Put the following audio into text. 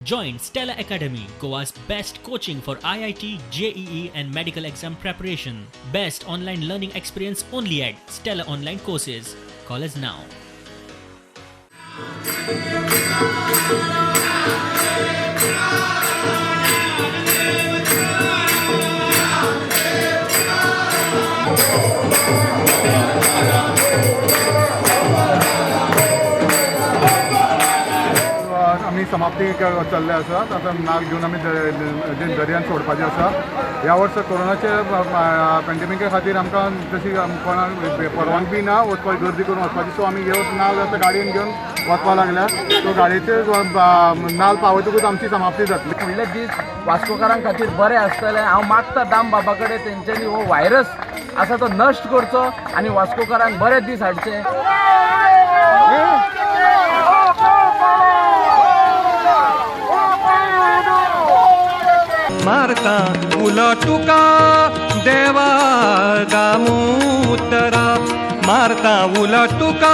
Join Stella Academy, Goa's best coaching for IIT, JEE, and medical exam preparation. Best online learning experience only at Stella Online Courses. Call us now. आम्ही समाप्ती चल्ले आसात. आता नाग घेऊन आम्ही दर्यान सोडपाचें आसा. ह्या वर्सा कोरोनाचे पॅन्डेमिके खातीर आमकां तशी कोणाक परवानगी ना वचपाची, गर्दी करून वचपाची. सो आमी ह्यो नाल आतां गाडयेन घेवन वचपा लागल्या. सो गाडयेचे नाल पावयतकूच आमची समाप्ती जातली. फुडले दीस वास्कोकारां खातीर बरें आसतलें. हांव मागता दाम बाबा कडेन तेंच्यांनी हो व्हायरस आसा तो नश्ट करचो आनी वास्कोकारांक बरे दीस हाडचे. मारता उलटुका देवा दामोदरा, मारता उलटुका